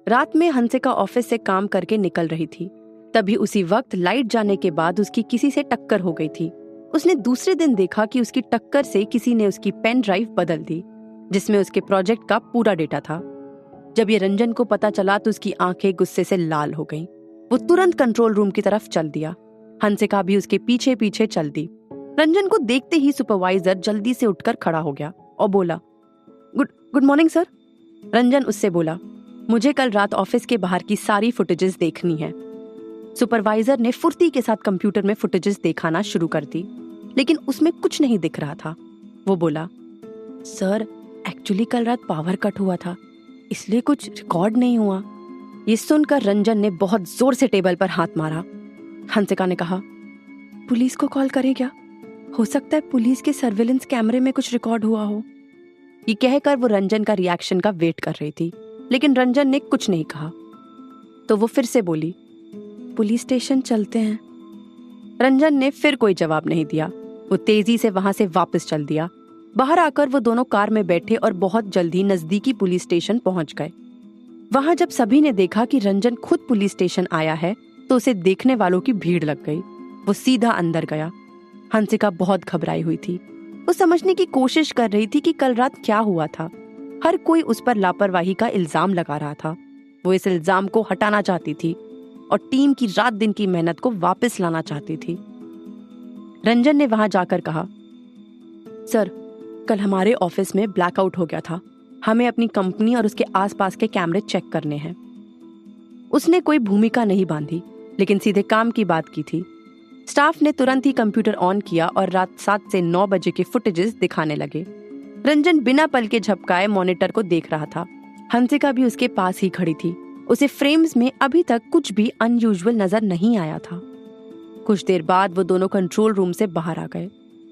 रात में हंसिका ऑफिस से काम करके निकल रही थी। तभी उसी वक्त लाइट जाने के बाद उसकी किसी से टक्कर हो गई थी। उसने दूसरे दिन देखा कि उसकी टक्कर से किसी ने उसकी पेन ड्राइव बदल दी, जिसमें उसके प्रोजेक्ट का पूरा डेटा था। जब ये रंजन को पता चला तो उसकी आंखें गुस्से से लाल हो गईं। वो तुरंत कंट्रोल रूम की तरफ चल दिया। हंसिका भी उसके पीछे पीछे चल दी। रंजन को देखते ही सुपरवाइजर जल्दी से उठकर खड़ा हो गया और बोला, गुड मॉर्निंग सर। रंजन उससे बोला, मुझे कल रात ऑफिस के बाहर की सारी फुटेजेस देखनी है। सुपरवाइजर ने फुर्ती के साथ कंप्यूटर में फुटेजेस दिखाना शुरू कर दी, लेकिन उसमें कुछ नहीं दिख रहा था। वो बोला, सर एक्चुअली कल रात पावर कट हुआ था, इसलिए कुछ रिकॉर्ड नहीं हुआ। ये सुनकर रंजन ने बहुत जोर से टेबल पर हाथ मारा। हंसिका ने कहा, पुलिस को कॉल करें क्या? हो सकता है पुलिस के सर्विलेंस कैमरे में कुछ रिकॉर्ड हुआ हो। ये कहकर वो रंजन का रिएक्शन का वेट कर रही थी, लेकिन रंजन ने कुछ नहीं कहा। तो वो फिर से बोली, पुलिस स्टेशन चलते हैं। रंजन ने फिर कोई जवाब नहीं दिया। वो तेजी से वहां से वापस चल दिया। बाहर आकर वो दोनों कार में बैठे और बहुत जल्दी नजदीकी पुलिस स्टेशन पहुंच गए। वहां जब सभी ने देखा कि रंजन खुद पुलिस स्टेशन आया है तो उसे देखने वालों की भीड़ लग गई। वो सीधा अंदर गया। हंसिका बहुत घबराई हुई थी। वो समझने की कोशिश कर रही थी कि कल रात क्या हुआ था। हर कोई उस पर लापरवाही का इल्जाम लगा रहा था। वो इस इल्जाम को हटाना चाहती थी और टीम की रात दिन की मेहनत को वापस लाना चाहती थी। रंजन ने वहां जाकर कहा, सर कल हमारे ऑफिस में ब्लैकआउट हो गया था। हमें अपनी कंपनी और उसके आसपास के कैमरे चेक करने हैं। उसने कोई भूमिका नहीं बांधी, लेकिन सीधे काम की बात की थी। स्टाफ ने तुरंत ही कंप्यूटर ऑन किया और रात 7 से 9 बजे के फुटेजेस दिखाने लगे। रंजन बिना पल के झपकाए मॉनिटर को देख रहा था। हंसिका भी उसके पास ही खड़ी थी। उसे फ्रेम्स में अभी तक कुछ भी अनयूजुअल नजर नहीं आया था। कुछ देर बाद वो दोनों कंट्रोल रूम से बाहर आ गए।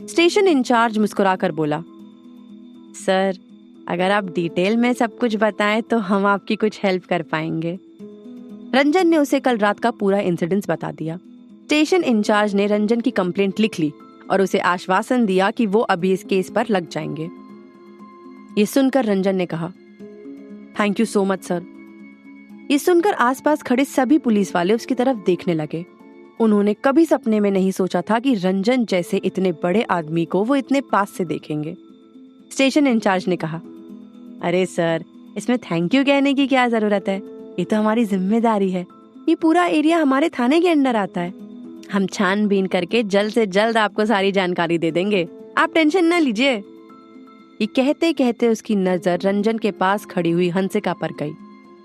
स्टेशन इंचार्ज मुस्कुराकर बोला, सर अगर आप डिटेल में सब कुछ बताएं तो हम आपकी कुछ हेल्प कर पाएंगे। रंजन ने उसे कल रात का पूरा इंसिडेंस बता दिया। स्टेशन इंचार्ज ने रंजन की कंप्लेंट लिख ली और उसे आश्वासन दिया कि वो अभी इस केस पर लग जाएंगे। ये सुनकर रंजन ने कहा, thank you so much sir. ये सुनकर आसपास खड़े सभी पुलिस वाले उसकी तरफ देखने लगे। उन्होंने कभी सपने में नहीं सोचा था कि रंजन जैसे इतने बड़े आदमी को वो इतने पास से देखेंगे। स्टेशन इंचार्ज ने कहा, अरे सर इसमें थैंक यू कहने की क्या जरूरत है, ये तो हमारी जिम्मेदारी है। ये पूरा एरिया हमारे थाने के अंडर आता है। हम छानबीन करके जल्द से जल्द आपको सारी जानकारी दे देंगे, आप टेंशन न लीजिए। ये कहते कहते उसकी नजर रंजन के पास खड़ी हुई हंसिका पर गई।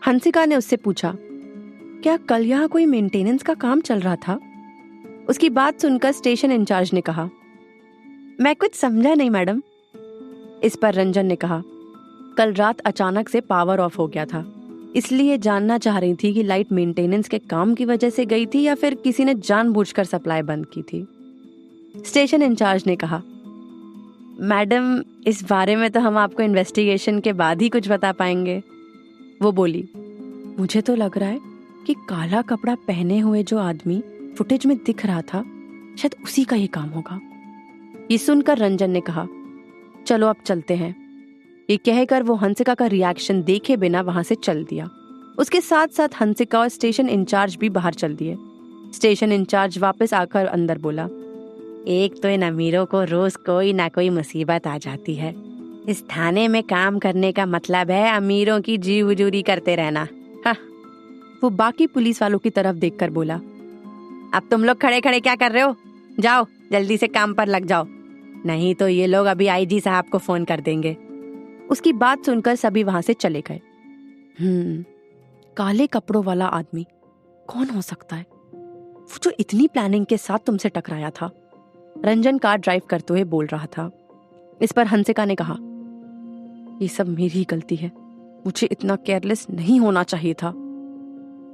हंसिका ने उससे पूछा, क्या कल यहाँ कोई मेंटेनेंस का काम चल रहा था? उसकी बात सुनकर स्टेशन इंचार्ज ने कहा, मैं कुछ समझा नहीं मैडम। इस पर रंजन ने कहा, कल रात अचानक से पावर ऑफ हो गया था, इसलिए जानना चाह रही थी कि लाइट मेंटेनेंस के काम की वजह से गई थी या फिर किसी ने जानबूझकर सप्लाई बंद की थी। स्टेशन इंचार्ज ने कहा, मैडम इस बारे में तो हम आपको इन्वेस्टिगेशन के बाद ही कुछ बता पाएंगे। वो बोली, मुझे तो लग रहा है कि काला कपड़ा पहने हुए जो आदमी फुटेज में दिख रहा था शायद उसी का ये काम होगा। ये सुनकर रंजन ने कहा, चलो अब चलते हैं। ये कहकर वो हंसिका का रिएक्शन देखे बिना वहां से चल दिया। उसके साथ साथ हंसिका और स्टेशन इंचार्ज भी बाहर चल दिए। स्टेशन इंचार्ज वापस आकर अंदर बोला, एक तो इन अमीरों को रोज कोई ना कोई मुसीबत आ जाती है। इस थाने में काम करने का मतलब है अमीरों की जी हुजूरी करते रहना। हाँ। वो बाकी पुलिस वालों की तरफ देखकर बोला, अब तुम लोग खड़े खड़े क्या कर रहे हो? जाओ जल्दी से काम पर लग जाओ, नहीं तो ये लोग अभी आईजी साहब को फोन कर देंगे। उसकी बात सुनकर सभी वहां से चले गए। काले कपड़ों वाला आदमी कौन हो सकता है? वो जो इतनी प्लानिंग के साथ तुमसे टकराया था। रंजन कार ड्राइव करते हुए बोल रहा था। इस पर हंसिका ने कहा, ये सब मेरी ही गलती है, मुझे इतना केयरलेस नहीं होना चाहिए था।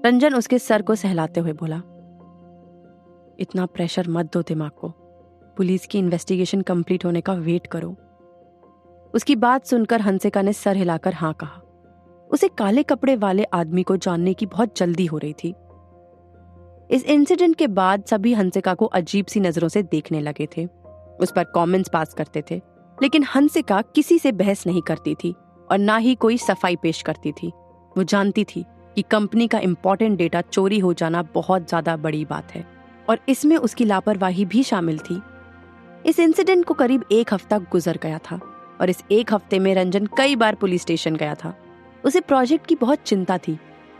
रंजन उसके सर को सहलाते हुए बोला, इतना प्रेशर मत दो दिमाग को, पुलिस की इन्वेस्टिगेशन कंप्लीट होने का वेट करो। उसकी बात सुनकर हंसिका ने सर हिलाकर हाँ कहा। उसे काले कपड़े वाले आदमी को जानने की बहुत जल्दी हो रही थी। इस इंसिडेंट के बाद सभी हंसिका को अजीब सी नजरों से देखने लगे थे, उस पर कमेंट्स पास करते थे, लेकिन हंसिका किसी से बहस नहीं करती थी और ना ही कोई सफाई पेश करती थी। वो जानती थी कि कंपनी का इम्पोर्टेंट डेटा चोरी हो जाना बहुत ज्यादा बड़ी बात है और इसमें उसकी लापरवाही भी शामिल थी। इस इंसिडेंट को करीब 1 हफ्ता गुजर गया था और इस 1 हफ्ते में रंजन कई बार पुलिस स्टेशन गया था। उसे प्रोजेक्ट की बहुत चिंता थी,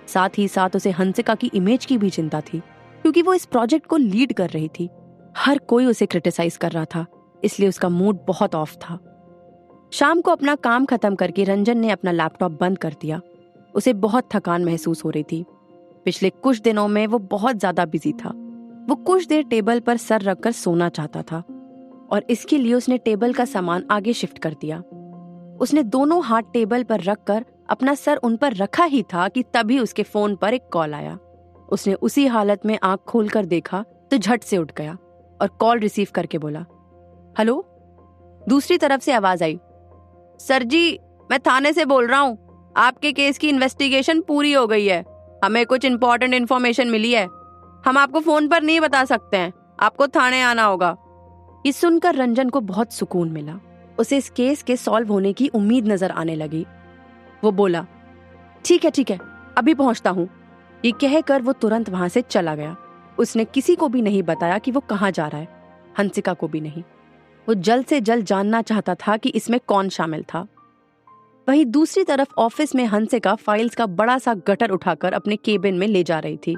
साथ ही साथ उसे हंसिका की इमेज की भी चिंता थी, क्योंकि वो इस प्रोजेक्ट को लीड कर रही थी। हर कोई उसे क्रिटिसाइज कर रहा था, इसलिए उसका मूड बहुत ऑफ था। शाम को अपना काम खत्म करके रंजन ने अपना लैपटॉप बंद कर दिया। उसे बहुत थकान महसूस हो रही थी। पिछले कुछ दिनों में वो बहुत ज्यादा बिजी था। वो कुछ देर टेबल पर सर रखकर सोना चाहता था और इसके लिए उसने टेबल का सामान आगे शिफ्ट कर दिया। उसने दोनों हाथ टेबल पर रखकर अपना सर उन पर रखा ही था कि तभी उसके फोन पर एक कॉल आया। उसने उसी हालत में आंख खोलकर देखा तो झट से उठ गया और कॉल रिसीव करके बोला, हेलो। दूसरी तरफ से आवाज आई, सर जी, मैं थाने से बोल रहा हूँ। आपके केस की इन्वेस्टिगेशन पूरी हो गई है। हमें कुछ इंपॉर्टेंट इन्फॉर्मेशन मिली है। हम आपको फोन पर नहीं बता सकते हैं, आपको थाने आना होगा। ये सुनकर रंजन को बहुत सुकून मिला। उसे इस केस के सॉल्व होने की उम्मीद नजर आने लगी। वो बोला, ठीक है, अभी पहुंचता हूँ। ये कहकर वो तुरंत वहां से चला गया। उसने किसी को भी नहीं बताया कि वो कहाँ जा रहा है, हंसिका को भी नहीं। वो जल्द से जल्द जानना चाहता था कि इसमें कौन शामिल था। वहीं दूसरी तरफ ऑफिस में हंसिका फाइल्स का बड़ा सा गटर उठाकर अपने केबिन में ले जा रही थी,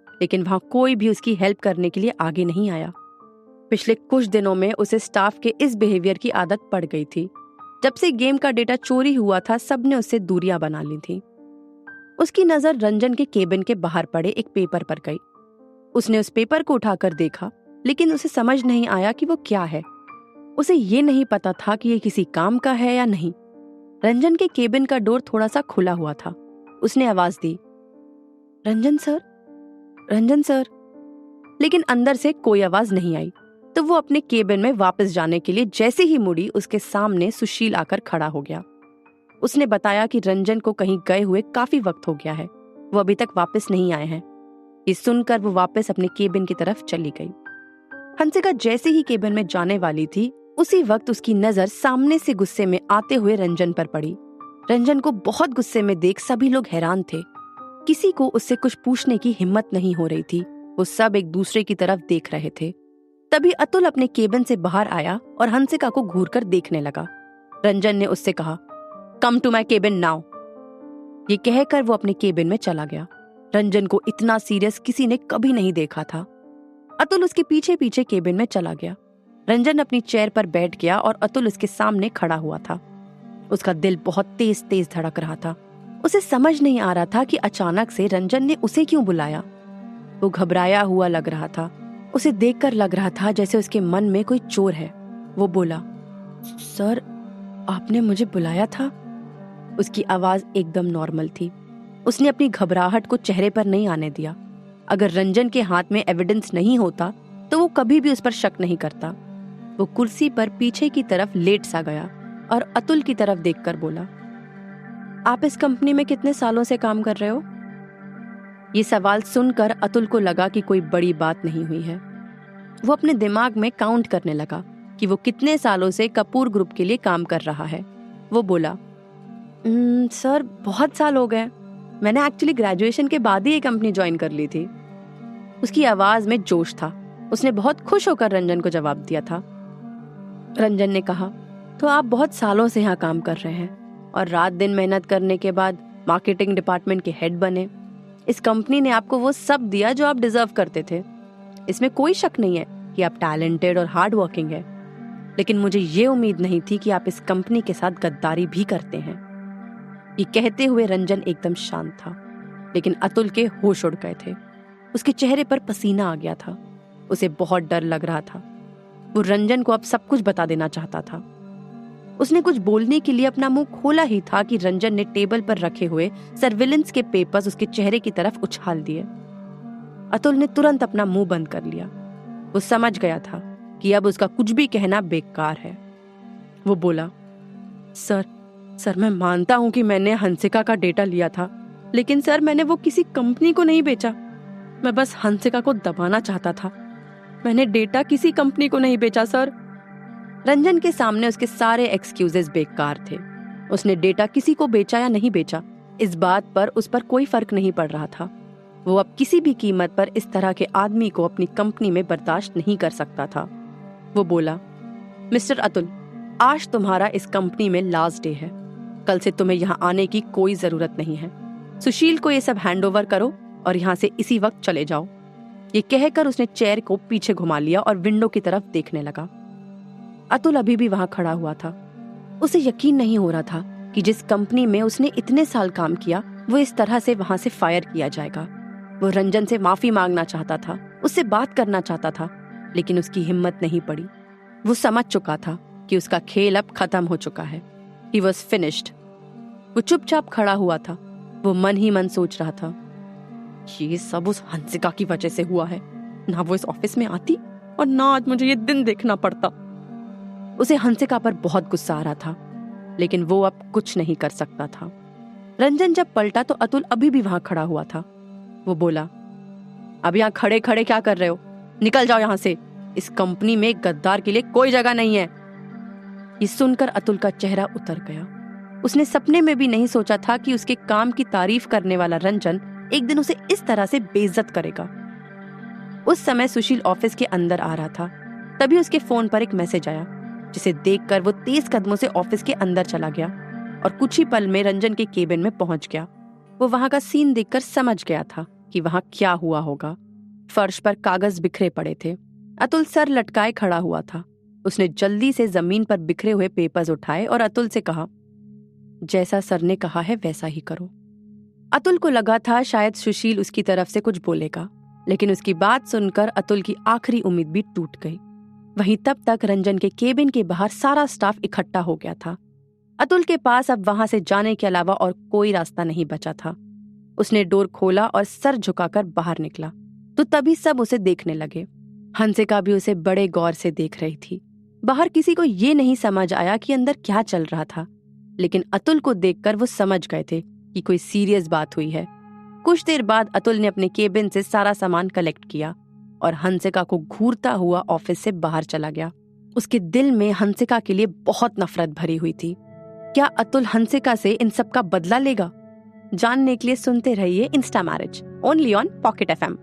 लेकिन वहां कोई भी उसकी हेल्प करने के लिए आगे नहीं आया। पिछले कुछ दिनों में उसे स्टाफ के इस बिहेवियर की आदत पड़ गई थी। जब से गेम का डेटा चोरी हुआ था, सबने उससे दूरियां बना ली थी। उसकी नजर रंजन के केबिन के बाहर पड़े एक पेपर पर गई। उसने उस पेपर को उठाकर देखा, लेकिन उसे समझ नहीं आया कि वो क्या है। उसे ये नहीं पता था कि ये किसी काम का है या नहीं। रंजन के केबिन का डोर थोड़ा सा खुला हुआ था। उसने आवाज दी, रंजन सर, लेकिन अंदर से कोई आवाज नहीं आई। तो वो अपने केबिन में वापस जाने के लिए जैसे ही मुड़ी, उसके सामने सुशील आकर खड़ा हो गया। उसने बताया कि रंजन को कहीं गए हुए काफी वक्त हो गया है, वो अभी तक वापस नहीं आए हैं। ये सुनकर वो वापस अपने केबिन की तरफ चली गई। हंसिका जैसे ही केबिन में जाने वाली थी, उसी वक्त उसकी नजर सामने से गुस्से में आते हुए रंजन पर पड़ी। रंजन को बहुत गुस्से में देख सभी लोग हैरान थे। किसी को उससे कुछ पूछने की हिम्मत नहीं हो रही थी। वो सब एक दूसरे की तरफ देख रहे थे। तभी अतुल अपने केबिन से बाहर आया और हंसिका को घूरकर देखने लगा। रंजन ने उससे कहा, come to my cabin now. ये कहकर वो अपने केबिन में चला गया। रंजन को इतना सीरियस किसी ने कभी नहीं देखा था। अतुल उसके पीछे पीछे केबिन में चला गया। रंजन अपनी चेयर पर बैठ गया और अतुल उसके सामने खड़ा हुआ था। उसका दिल बहुत तेज तेज धड़क रहा था। उसे समझ नहीं आ रहा था कि अचानक से रंजन ने उसे क्यों बुलाया। वो घबराया हुआ लग रहा था। उसे देखकर लग रहा था जैसे उसके मन में कोई चोर है। वो बोला, सर, आपने मुझे बुलाया था? उसकी आवाज एकदम नॉर्मल थी। उसने अपनी घबराहट को चेहरे पर नहीं आने दिया। अगर रंजन के हाथ में एविडेंस नहीं होता तो वो कभी भी उस पर शक नहीं करता। वो कुर्सी पर पीछे की तरफ लेट सा गया और अतुल की तरफ देखकर बोला, आप इस कंपनी में कितने सालों से काम कर रहे हो? ये सवाल सुनकर अतुल को लगा कि कोई बड़ी बात नहीं हुई है। वो अपने दिमाग में काउंट करने लगा कि वो कितने सालों से कपूर ग्रुप के लिए काम कर रहा है। वो बोला, सर, बहुत साल हो गए। मैंने एक्चुअली ग्रेजुएशन के बाद ही ये कंपनी ज्वाइन कर ली थी। उसकी आवाज में जोश था। उसने बहुत खुश होकर रंजन को जवाब दिया था। रंजन ने कहा, तो आप बहुत सालों से यहाँ काम कर रहे हैं और रात दिन मेहनत करने के बाद मार्केटिंग डिपार्टमेंट के हेड बने। इस कंपनी ने आपको वो सब दिया जो आप डिजर्व करते थे। इसमें कोई शक नहीं है कि आप टैलेंटेड और हार्ड वर्किंग है, लेकिन मुझे ये उम्मीद नहीं थी कि आप इस कंपनी के साथ गद्दारी भी करते हैं। ये कहते हुए रंजन एकदम शांत था, लेकिन अतुल के होश उड़ गए थे। उसके चेहरे पर पसीना आ गया था। उसे बहुत डर लग रहा था। वो रंजन को अब सब कुछ बता देना चाहता था। उसने कुछ बोलने के लिए अपना मुंह खोला ही था कि रंजन ने टेबल पर रखे हुए सर्विलेंस के पेपर्स उसके चेहरे की तरफ उछाल दिए। अतुल ने तुरंत अपना मुंह बंद कर लिया। वो समझ गया था कि अब उसका कुछ भी कहना बेकार है। वो बोला, सर, मैं मानता हूं कि मैंने हंसिका का डेटा लिया था, लेकिन सर, मैंने वो किसी कंपनी को नहीं बेचा। मैं बस हंसिका को दबाना चाहता था। मैंने डेटा किसी कंपनी को नहीं बेचा, सर। रंजन के सामने उसके सारे एक्सक्यूजेस बेकार थे। उसने डेटा किसी को बेचा या नहीं बेचा, इस बात पर उस पर कोई फर्क नहीं पड़ रहा था। वो अब किसी भी कीमत पर इस तरह के आदमी को अपनी कंपनी में बर्दाश्त नहीं कर सकता था। वो बोला, मिस्टर अतुल, आज तुम्हारा इस कंपनी में लास्ट डे है। कल से तुम्हें यहाँ आने की कोई जरूरत नहीं है। सुशील को ये सब हैंडओवर करो और यहाँ से इसी वक्त चले जाओ। ये कहकर उसने चेयर को पीछे घुमा लिया और विंडो की तरफ देखने लगा। अतुल अभी भी वहां खड़ा हुआ था। उसे यकीन नहीं हो रहा था कि जिस कंपनी में उसने इतने साल काम किया वो इस तरह से वहां से फायर किया जाएगा। वो रंजन से माफी मांगना चाहता था, उससे बात करना चाहता था, लेकिन उसकी हिम्मत नहीं पड़ी। वो समझ चुका था कि उसका खेल अब खत्म हो चुका है। He was finished। वो चुपचाप खड़ा हुआ था। वो मन ही मन सोच रहा था, ये सब उस हंसिका की वजह से हुआ है। ना वो इस ऑफिस में आती और ना आज मुझे ये दिन देखना पड़ता। उसे हंसिका पर बहुत गुस्सा आ रहा था, लेकिन वो अब कुछ नहीं कर सकता था। रंजन जब पलटा तो अतुल अभी भी वहां खड़ा हुआ था। वो बोला, अब यहाँ खड़े खड़े क्या कर रहे हो? निकल जाओ यहाँ से। इस कंपनी में गद्दार के लिए कोई जगह नहीं है। ये सुनकर अतुल का चेहरा उतर गया। उसने सपने में भी नहीं सोचा था कि उसके काम की तारीफ करने वाला रंजन एक दिन उसे इस तरह से बेइज्जत करेगा। उस समय सुशील ऑफिस के अंदर आ रहा था। तभी उसके फोन पर एक मैसेज आया, जिसे देखकर वो तेज कदमों से ऑफिस के अंदर चला गया और कुछ ही पल में रंजन के केबिन में पहुंच गया। वो वहां का सीन देखकर समझ गया था कि वहां क्या हुआ होगा। फर्श पर कागज बिखरे पड़े थे। अतुल सर लटकाए खड़ा हुआ था। उसने जल्दी से जमीन पर बिखरे हुए पेपर्स उठाए और अतुल से कहा, जैसा सर ने कहा है वैसा ही करो। अतुल को लगा था शायद सुशील उसकी तरफ से कुछ बोलेगा, लेकिन उसकी बात सुनकर अतुल की आखिरी उम्मीद भी टूट गई। वहीं तब तक रंजन के केबिन के बाहर सारा स्टाफ इकट्ठा हो गया था। अतुल के पास अब वहां से जाने के अलावा और कोई रास्ता नहीं बचा था। उसने डोर खोला और सर झुकाकर बाहर निकला तो तभी सब उसे देखने लगे। हंसिका भी उसे बड़े गौर से देख रही थी। बाहर किसी को ये नहीं समझ आया कि अंदर क्या चल रहा था, लेकिन अतुल को देखकर वो समझ गए थे कि कोई सीरियस बात हुई है। कुछ देर बाद अतुल ने अपने केबिन से सारा सामान कलेक्ट किया और हंसिका को घूरता हुआ ऑफिस से बाहर चला गया। उसके दिल में हंसिका के लिए बहुत नफरत भरी हुई थी। क्या अतुल हंसिका से इन सब का बदला लेगा? जानने के लिए सुनते रहिए Insta marriage, only on pocket FM।